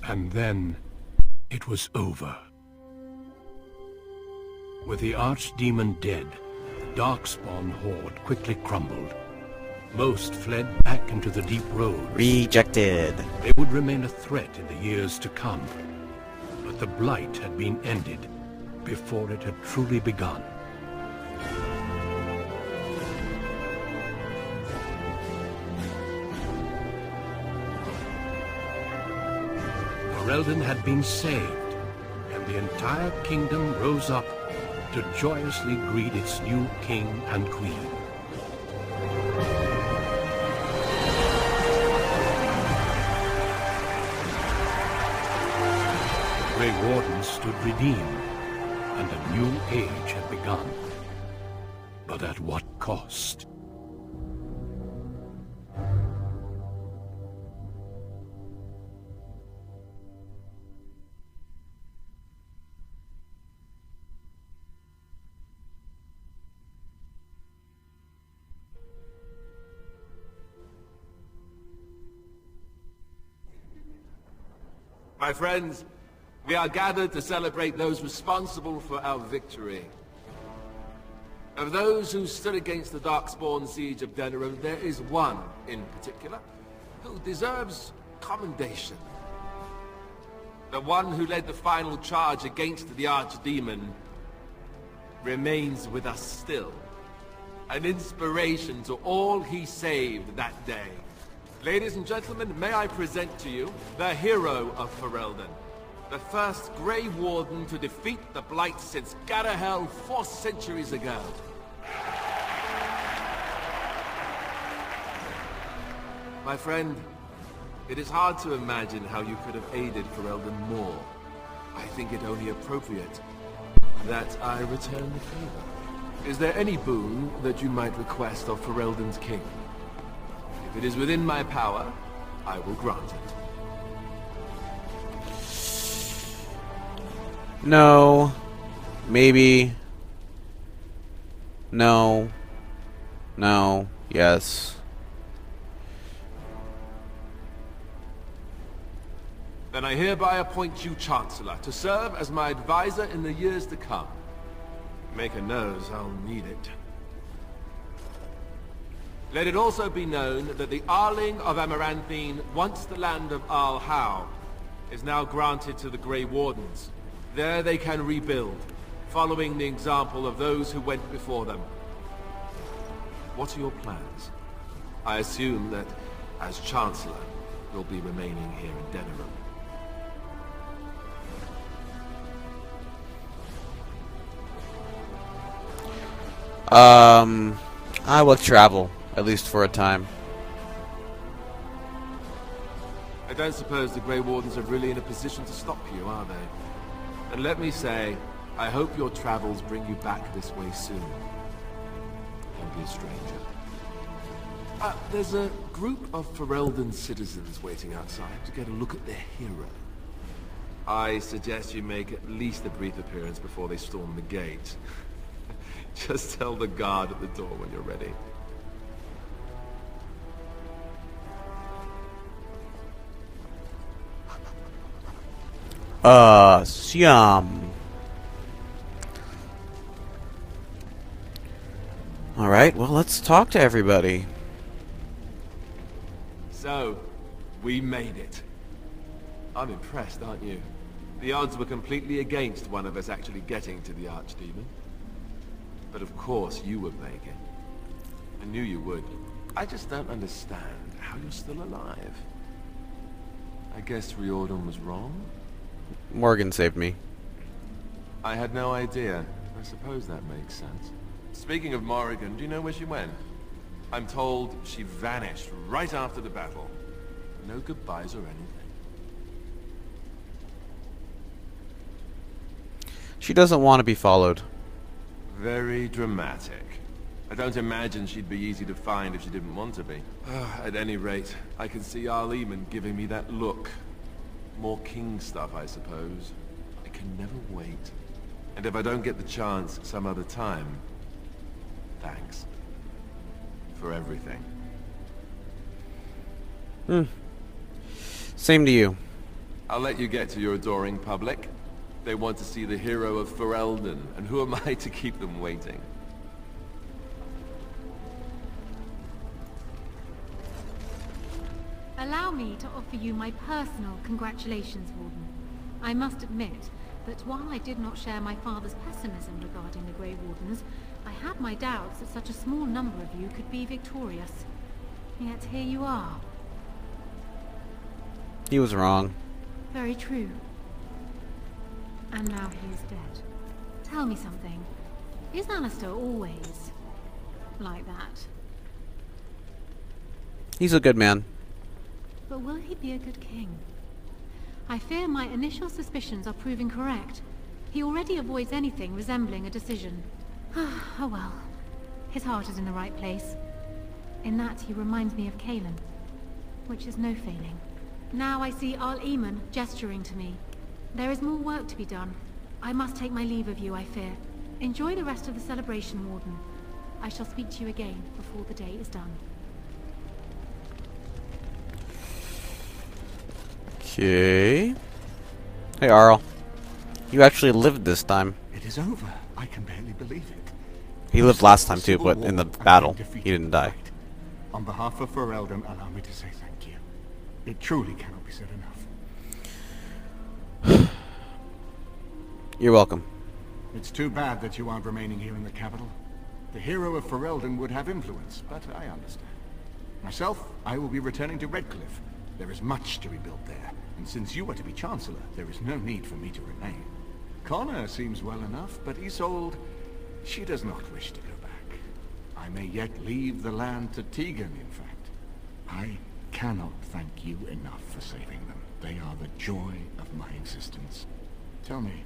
And then it was over. With the archdemon dead, the Darkspawn horde quickly crumbled. Most fled back into the deep roads. Rejected. They would remain a threat in the years to come. But the Blight had been ended before it had truly begun. Ferelden had been saved, and the entire kingdom rose up to joyously greet its new king and queen. The Grey Wardens stood redeemed, and a new age had begun. But at what cost? My friends, we are gathered to celebrate those responsible for our victory. Of those who stood against the Darkspawn siege of Denerim, there is one in particular who deserves commendation. The one who led the final charge against the Archdemon remains with us still. An inspiration to all he saved that day. Ladies and gentlemen, may I present to you the hero of Ferelden, the first Grey Warden to defeat the Blight since Garahel 4 centuries ago. My friend, it is hard to imagine how you could have aided Ferelden more. I think it only appropriate that I return the favor. Is there any boon that you might request of Ferelden's king? If it is within my power, I will grant it. No. Maybe. No. No. Yes. Then I hereby appoint you Chancellor to serve as my advisor in the years to come. Make a nose, I'll need it. Let it also be known that the Arling of Amaranthine, once the land of Arl Howe, is now granted to the Grey Wardens. There they can rebuild, following the example of those who went before them. What are your plans? I assume that, as Chancellor, you'll be remaining here in Denerim. I will travel. At least for a time. I don't suppose the Grey Wardens are really in a position to stop you, are they? And let me say, I hope your travels bring you back this way soon. Don't be a stranger. There's a group of Ferelden citizens waiting outside to get a look at their hero. I suggest you make at least a brief appearance before they storm the gate. Just tell the guard at the door when you're ready. Siam. Alright, well, let's talk to everybody. So, we made it. I'm impressed, aren't you? The odds were completely against one of us actually getting to the Archdemon. But of course you would make it. I knew you would. I just don't understand how you're still alive. I guess Riordan was wrong? Morgan saved me. I had no idea. I suppose that makes sense. Speaking of Morrigan, do you know where she went? I'm told she vanished right after the battle. No goodbyes or anything. She doesn't want to be followed. Very dramatic. I don't imagine she'd be easy to find if she didn't want to be. At any rate, I can see Arleman giving me that look. More king stuff, I suppose. I can never wait. And if I don't get the chance some other time, thanks. For everything. Same to you. I'll let you get to your adoring public. They want to see the hero of Ferelden, and who am I to keep them waiting? Allow me to offer you my personal congratulations, Warden. I must admit that while I did not share my father's pessimism regarding the Grey Wardens, I had my doubts that such a small number of you could be victorious. Yet here you are. He was wrong. Very true. And now he is dead. Tell me something. Is Alistair always like that? He's a good man. But will he be a good king? I fear my initial suspicions are proving correct. He already avoids anything resembling a decision. Oh well. His heart is in the right place. In that he reminds me of Cailan, which is no failing. Now I see Arl Eamon gesturing to me. There is more work to be done. I must take my leave of you, I fear. Enjoy the rest of the celebration, Warden. I shall speak to you again before the day is done. Okay. Hey, Arl. You actually lived this time. It is over. I can barely believe it. He lived last time too, but in the battle, he didn't die. On behalf of Ferelden, allow me to say thank you. It truly cannot be said enough. You're welcome. It's too bad that you aren't remaining here in the capital. The hero of Ferelden would have influence, but I understand. Myself, I will be returning to Redcliffe. There is much to rebuild there, and since you are to be Chancellor, there is no need for me to remain. Connor seems well enough, but Isolde, she does not wish to go back. I may yet leave the land to Tegan, in fact. I cannot thank you enough for saving them. They are the joy of my existence. Tell me,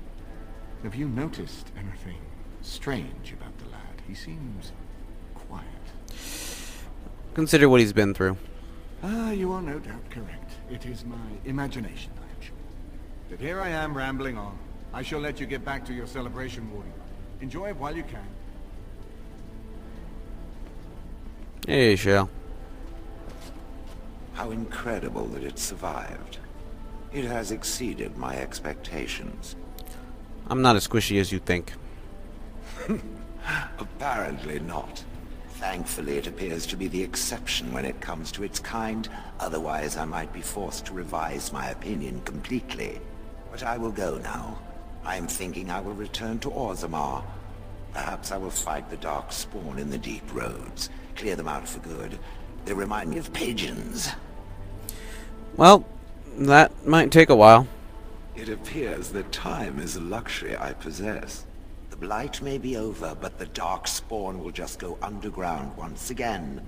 have you noticed anything strange about the lad? He seems quiet. Consider what he's been through. Ah, you are no doubt correct. It is my imagination, I am sure. But here I am rambling on. I shall let you get back to your celebration, Warden. Enjoy it while you can. Hey, Shale. How incredible that it survived. It has exceeded my expectations. I'm not as squishy as you think. Apparently not. Thankfully, it appears to be the exception when it comes to its kind. Otherwise, I might be forced to revise my opinion completely. But I will go now. I am thinking I will return to Orzammar. Perhaps I will fight the Dark Spawn in the Deep Roads. Clear them out for good. They remind me of pigeons. Well, that might take a while. It appears that time is a luxury I possess. The Blight may be over, but the Dark Spawn will just go underground once again.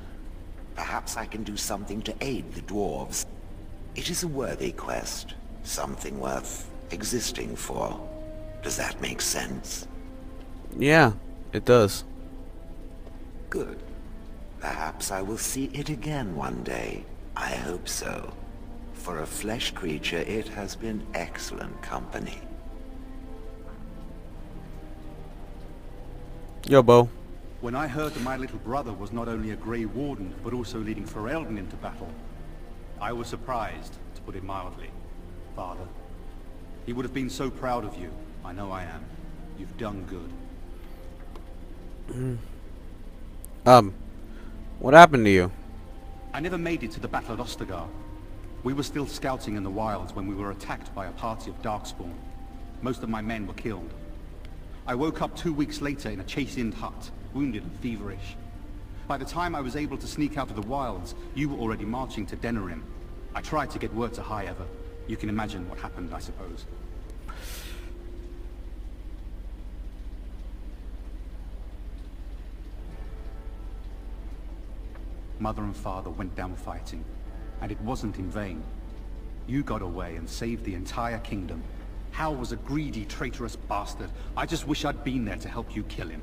Perhaps I can do something to aid the dwarves. It is a worthy quest. Something worth existing for. Does that make sense? Yeah, it does. Good. Perhaps I will see it again one day. I hope so. For a flesh creature, it has been excellent company. Yo, Bo. When I heard that my little brother was not only a Grey Warden, but also leading Ferelden into battle, I was surprised, to put it mildly. Father, he would have been so proud of you. I know I am. You've done good. What happened to you? I never made it to the Battle at Ostagar. We were still scouting in the wilds when we were attacked by a party of Darkspawn. Most of my men were killed. I woke up 2 weeks later in a chastened hut, wounded and feverish. By the time I was able to sneak out of the wilds, you were already marching to Denerim. I tried to get word to High Ever. You can imagine what happened, I suppose. Mother and father went down fighting, and it wasn't in vain. You got away and saved the entire kingdom. Hal was a greedy, traitorous bastard. I just wish I'd been there to help you kill him.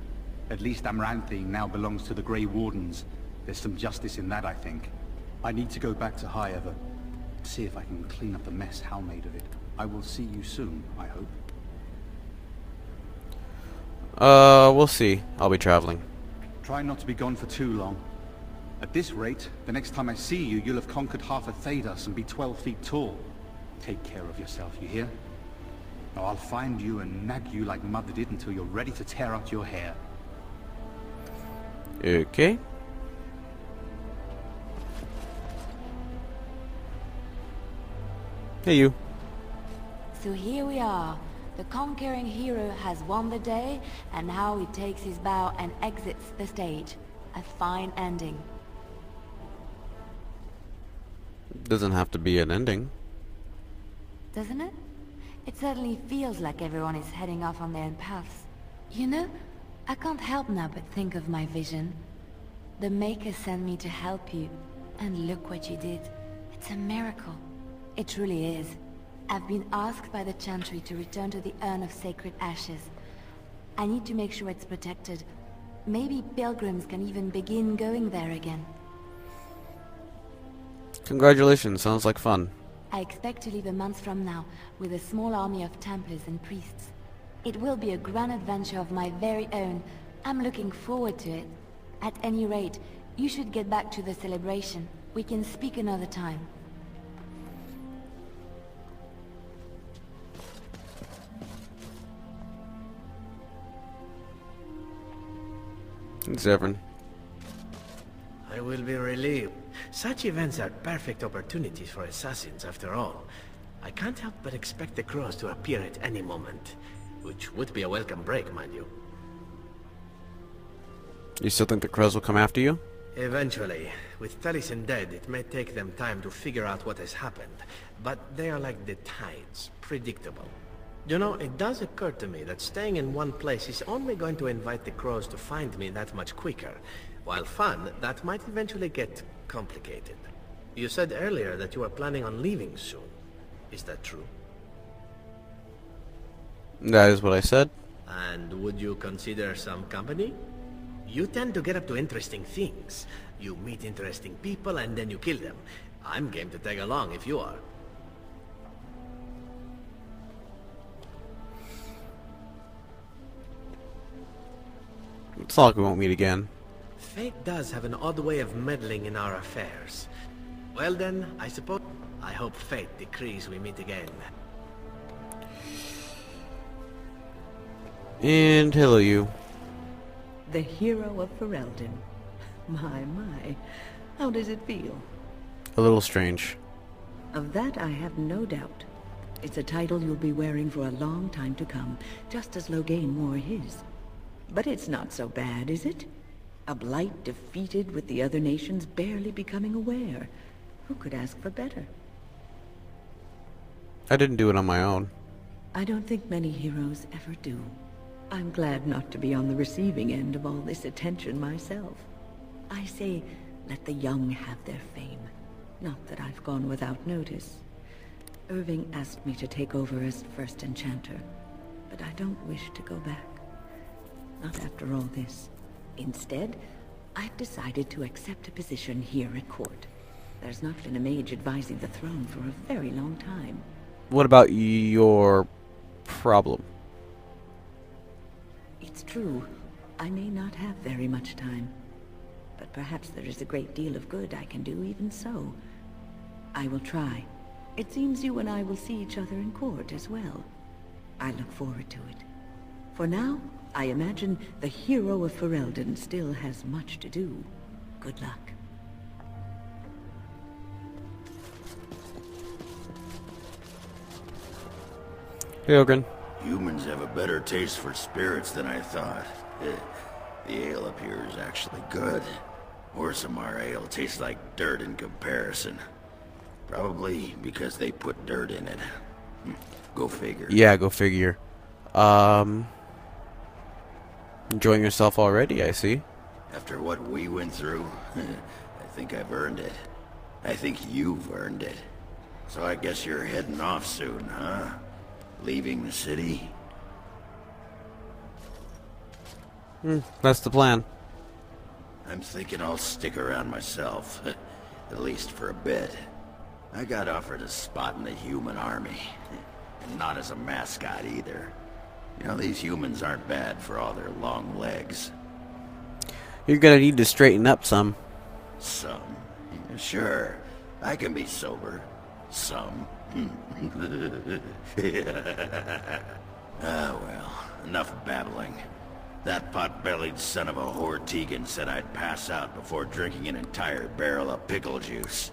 At least Amranthine now belongs to the Grey Wardens. There's some justice in that, I think. I need to go back to High Ever. See if I can clean up the mess Hal made of it. I will see you soon, I hope. We'll see. I'll be traveling. Try not to be gone for too long. At this rate, the next time I see you, you'll have conquered half of Thedas and be 12 feet tall. take care of yourself, you hear? Or I'll find you and nag you like Mother did until you're ready to tear out your hair. Okay. Hey, you. So here we are. The conquering hero has won the day, and now he takes his bow and exits the stage. A fine ending. Doesn't have to be an ending. Doesn't it? It certainly feels like everyone is heading off on their own paths. You know, I can't help now but think of my vision. The Maker sent me to help you, and look what you did. It's a miracle. It truly is. I've been asked by the Chantry to return to the Urn of Sacred Ashes. I need to make sure it's protected. Maybe pilgrims can even begin going there again. Congratulations, sounds like fun. I expect to leave a month from now, with a small army of Templars and priests. It will be a grand adventure of my very own. I'm looking forward to it. At any rate, you should get back to the celebration. We can speak another time. Zevran. I will be relieved. Such events are perfect opportunities for assassins, after all. I can't help but expect the crows to appear at any moment, which would be a welcome break, mind you. You still think the crows will come after you? Eventually. With Taliesin dead, it may take them time to figure out what has happened, but they are like the tides, predictable. You know, it does occur to me that staying in one place is only going to invite the crows to find me that much quicker. While fun, that might eventually get complicated. You said earlier that you were planning on leaving soon. Is that true? That is what I said. And would you consider some company? You tend to get up to interesting things. You meet interesting people and then you kill them. I'm game to tag along if you are. It's not like we won't meet again. Fate does have an odd way of meddling in our affairs. Well then, I suppose... I hope fate decrees we meet again. And hello, you. The hero of Ferelden. My. How does it feel? A little strange. Of that I have no doubt. It's a title you'll be wearing for a long time to come, just as Loghain wore his. But it's not so bad, is it? A blight defeated with the other nations barely becoming aware. Who could ask for better? I didn't do it on my own. I don't think many heroes ever do. I'm glad not to be on the receiving end of all this attention myself. I say, let the young have their fame. Not that I've gone without notice. Irving asked me to take over as first enchanter, but I don't wish to go back. Not after all this. Instead, I've decided to accept a position here at court. There's not been a mage advising the throne for a very long time. What about your problem? It's true. I may not have very much time. But perhaps there is a great deal of good I can do even so. I will try. It seems you and I will see each other in court as well. I look forward to it. For now, I imagine the hero of Ferelden still has much to do. Good luck. Hey, Ogren. Humans have a better taste for spirits than I thought. The ale up here is actually good. Orsamar ale tastes like dirt in comparison. Probably because they put dirt in it. Go figure. Yeah, go figure. Enjoying yourself already, I see. After what we went through, I think I've earned it. I think you've earned it. So I guess you're heading off soon, huh? Leaving the city? That's the plan. I'm thinking I'll stick around myself. At least for a bit. I got offered a spot in the human army. And not as a mascot either. You know, these humans aren't bad for all their long legs. You're gonna need to straighten up some. Some? Sure. I can be sober. Some. Ah, well, enough babbling. That pot-bellied son of a whore Tegan said I'd pass out before drinking an entire barrel of pickle juice.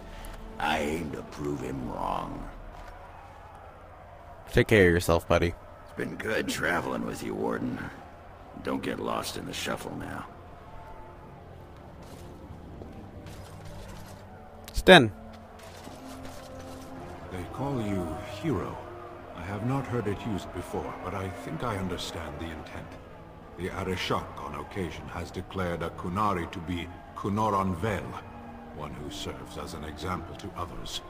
I aim to prove him wrong. Take care of yourself, buddy. It's been good traveling with you, Warden. Don't get lost in the shuffle now. Sten. They call you hero. I have not heard it used before, but I think I understand the intent. The Arishok on occasion has declared a Kunari to be Kunoran Vel, one who serves as an example to others.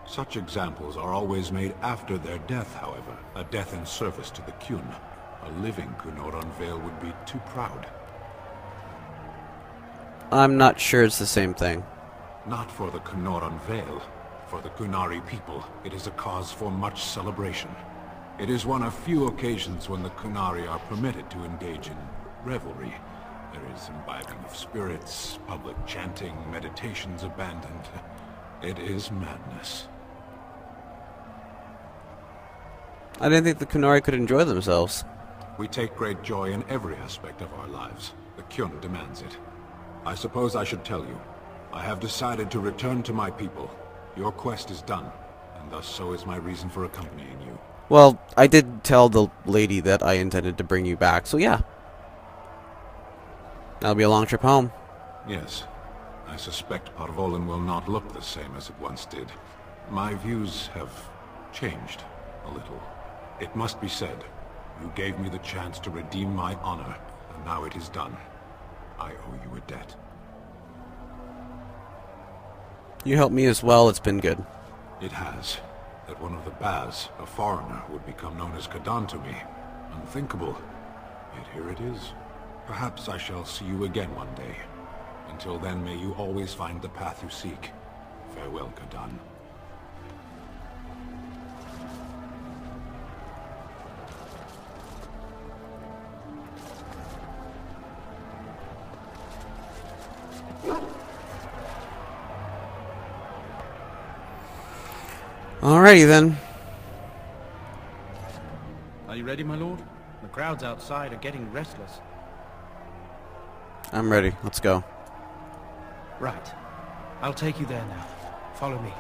Such examples are always made after their death, however, a death in service to the Kyun. A living Kunoran Vel would be too proud. I'm not sure it's the same thing. Not for the Kunoran Vel. For the Kunari people, it is a cause for much celebration. It is one of few occasions when the Kunari are permitted to engage in revelry. There is imbibing of spirits, public chanting, meditations abandoned. It is madness. I didn't think the Kunari could enjoy themselves. We take great joy in every aspect of our lives. The Kyun demands it. I suppose I should tell you. I have decided to return to my people. Your quest is done, and thus so is my reason for accompanying you. Well, I did tell the lady that I intended to bring you back, so yeah. That'll be a long trip home. Yes. I suspect Parvolin will not look the same as it once did. My views have changed a little. It must be said, you gave me the chance to redeem my honor, and now it is done. I owe you a debt. You helped me as well, it's been good. It has. That one of the Baz, a foreigner, would become known as Kadan to me. Unthinkable. Yet here it is. Perhaps I shall see you again one day. Until then, may you always find the path you seek. Farewell, Kadan. Alrighty then. Are you ready, my lord? The crowds outside are getting restless. I'm ready. Let's go. Right. I'll take you there now. Follow me.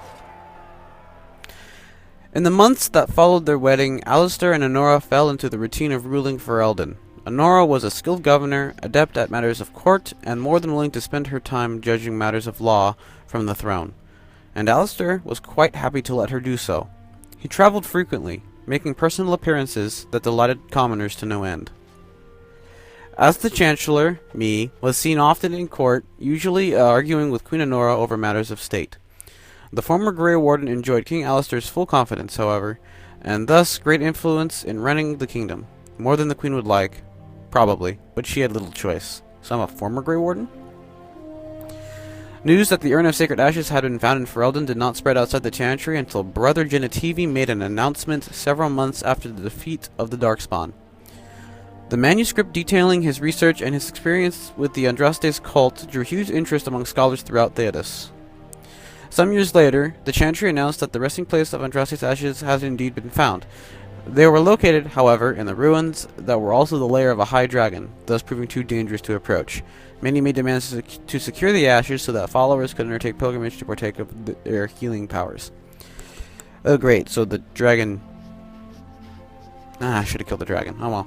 In the months that followed their wedding, Alistair and Honora fell into the routine of ruling Ferelden. Honora was a skilled governor, adept at matters of court, and more than willing to spend her time judging matters of law from the throne. And Alistair was quite happy to let her do so. He traveled frequently, making personal appearances that delighted commoners to no end. As the Chancellor, was seen often in court, usually arguing with Queen Honora over matters of state. The former Grey Warden enjoyed King Alistair's full confidence, however, and thus great influence in running the kingdom. More than the Queen would like, probably, but she had little choice. So I'm a former Grey Warden? News that the Urn of Sacred Ashes had been found in Ferelden did not spread outside the Chantry until Brother Genetivi made an announcement several months after the defeat of the Darkspawn. The manuscript detailing his research and his experience with the Andrastes cult drew huge interest among scholars throughout Theodos. Some years later, the Chantry announced that the resting place of Andrastes' ashes has indeed been found. They were located, however, in the ruins that were also the lair of a high dragon, thus proving too dangerous to approach. Many made demands to secure the ashes so that followers could undertake pilgrimage to partake of their healing powers. Oh great, so the dragon... I should have killed the dragon. Oh well.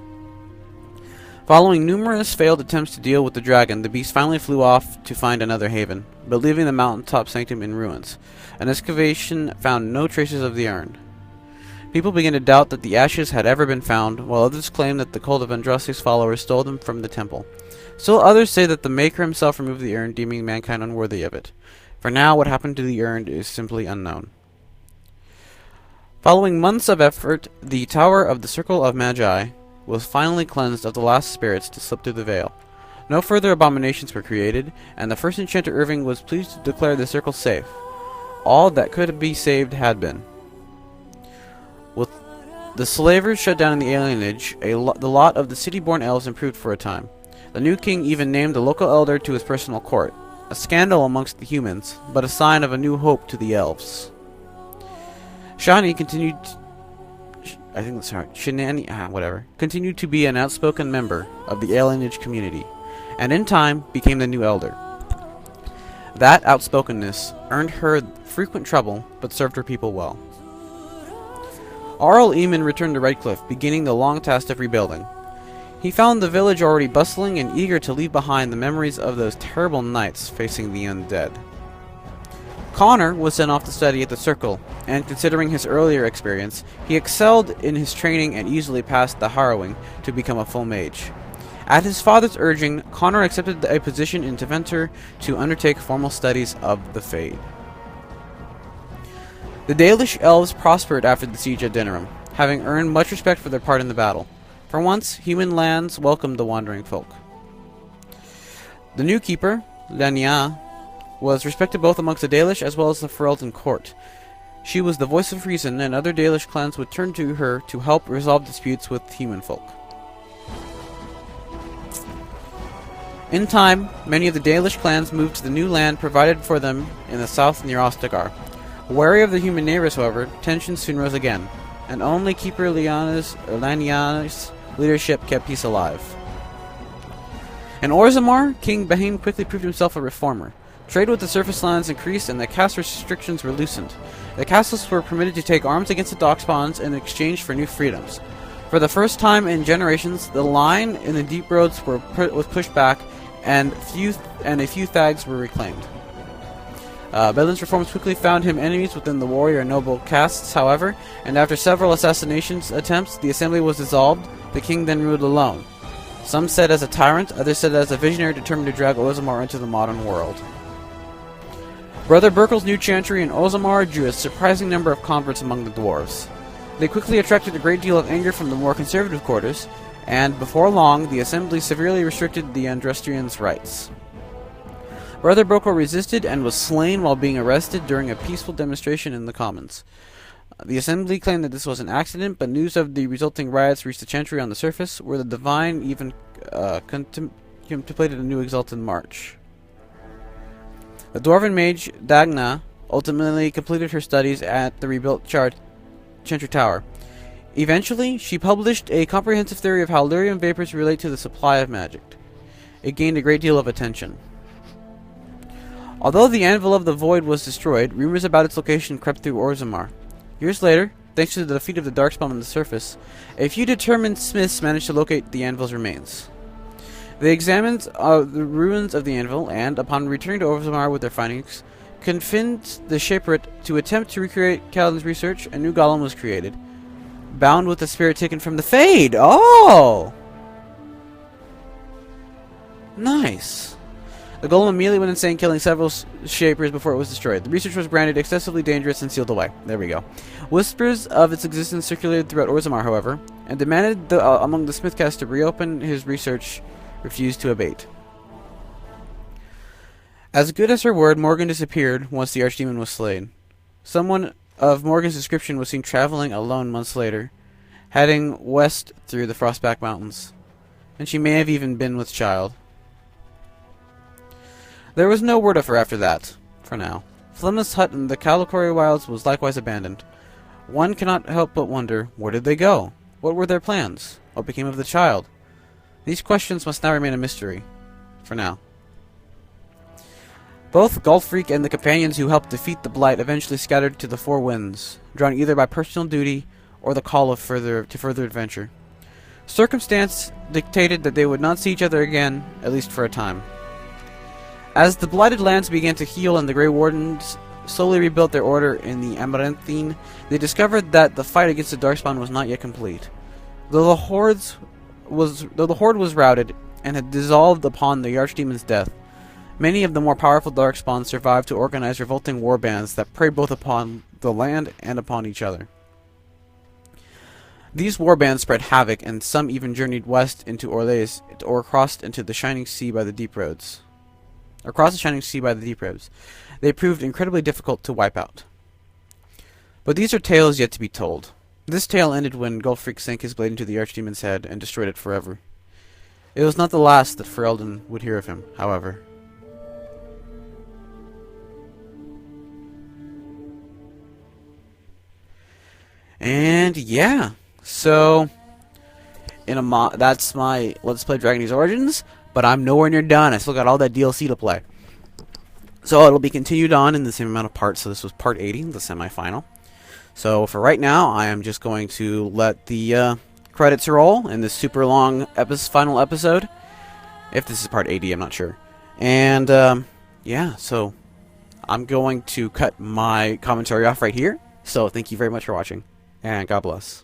Following numerous failed attempts to deal with the dragon, the beast finally flew off to find another haven, but leaving the mountaintop sanctum in ruins. An excavation found no traces of the urn. People began to doubt that the ashes had ever been found, while others claimed that the cult of Andrastes' followers stole them from the temple. Still others say that the Maker himself removed the urn, deeming mankind unworthy of it. For now, what happened to the urn is simply unknown. Following months of effort, the Tower of the Circle of Magi was finally cleansed of the last spirits to slip through the veil. No further abominations were created, and the first enchanter Irving was pleased to declare the circle safe. All that could be saved had been. With the slavers shut down in the alienage, the lot of the city-born elves improved for a time. The new king even named a local elder to his personal court. A scandal amongst the humans, but a sign of a new hope to the elves. Shani continued continued to be an outspoken member of the alienage community, and in time became the new elder. That outspokenness earned her frequent trouble, but served her people well. Arl Eamon returned to Redcliffe, beginning the long task of rebuilding. He found the village already bustling and eager to leave behind the memories of those terrible nights facing the undead. Connor was sent off to study at the Circle, and considering his earlier experience, he excelled in his training and easily passed the harrowing to become a full mage. At his father's urging, Connor accepted a position in Tevinter to undertake formal studies of the Fade. The Dalish elves prospered after the siege at Denerim, having earned much respect for their part in the battle. For once, human lands welcomed the wandering folk. The new keeper, Lania, was respected both amongst the Dalish as well as the Ferelden court. She was the voice of reason, and other Dalish clans would turn to her to help resolve disputes with human folk. In time, many of the Dalish clans moved to the new land provided for them in the south near Ostagar. Wary of the human neighbors, however, tensions soon rose again, and only Keeper Laniana's leadership kept peace alive. In Orzammar, King Bahim quickly proved himself a reformer. Trade with the surface lands increased and the caste restrictions were loosened. The castles were permitted to take arms against the dockspawns in exchange for new freedoms. For the first time in generations, the line in the deep roads was pushed back, and a few thags were reclaimed. Belin's reforms quickly found him enemies within the warrior and noble castes, however, and after several assassination attempts, the assembly was dissolved. The king then ruled alone. Some said as a tyrant, others said as a visionary determined to drag Orzammar into the modern world. Brother Burkle's new chantry in Orzammar drew a surprising number of converts among the dwarves. They quickly attracted a great deal of anger from the more conservative quarters, and before long, the assembly severely restricted the Andrestrians' rights. Brother Burkle resisted and was slain while being arrested during a peaceful demonstration in the Commons. The assembly claimed that this was an accident, but news of the resulting riots reached the chantry on the surface, where the Divine even contemplated a new exalted march. The dwarven mage Dagna ultimately completed her studies at the rebuilt Chantry Tower. Eventually, she published a comprehensive theory of how lyrium vapors relate to the supply of magic. It gained a great deal of attention. Although the Anvil of the Void was destroyed, rumors about its location crept through Orzammar. Years later, thanks to the defeat of the Darkspawn on the surface, a few determined smiths managed to locate the Anvil's remains. They examined the ruins of the Anvil, and, upon returning to Orzammar with their findings, convinced the Shaperate to attempt to recreate Kaladin's research. A new golem was created, bound with the spirit taken from the Fade. Oh! Nice. The golem immediately went insane, killing several Shapers before it was destroyed. The research was branded excessively dangerous and sealed away. There we go. Whispers of its existence circulated throughout Orzammar, however, and demanded among the Smithcast to reopen his research refused to abate. As good as her word, Morgan disappeared once the Archdemon was slain. Someone of Morgan's description was seen traveling alone months later, heading west through the Frostback Mountains, and she may have even been with child. There was no word of her after that, for now. Flemna's hut in the Kalakori Wilds was likewise abandoned. One cannot help but wonder, where did they go? What were their plans? What became of the child? These questions must now remain a mystery, for now. Both Gulfreak and the companions who helped defeat the Blight eventually scattered to the four winds, drawn either by personal duty or the call of further adventure. Circumstance dictated that they would not see each other again, at least for a time. As the blighted lands began to heal and the Grey Wardens slowly rebuilt their order in the Amaranthine, they discovered that the fight against the Darkspawn was not yet complete. Though the Horde was routed and had dissolved upon the Archdemon's death, many of the more powerful Darkspawn survived to organize revolting war bands that preyed both upon the land and upon each other. These war bands spread havoc, and some even journeyed west into Orlais or crossed into the Shining Sea by the Deep Roads. They proved incredibly difficult to wipe out. But these are tales yet to be told. This tale ended when Gulfreak sank his blade into the Archdemon's head and destroyed it forever. It was not the last that Ferelden would hear of him, however. And yeah, so that's my Let's Play Dragon Age Origins, but I'm nowhere near done. I still got all that DLC to play. So it'll be continued on in the same amount of parts. So this was part 80, the semi-final. So for right now, I am just going to let the credits roll in this super long final episode. If this is part 80, I'm not sure. And yeah, so I'm going to cut my commentary off right here. So thank you very much for watching, and God bless.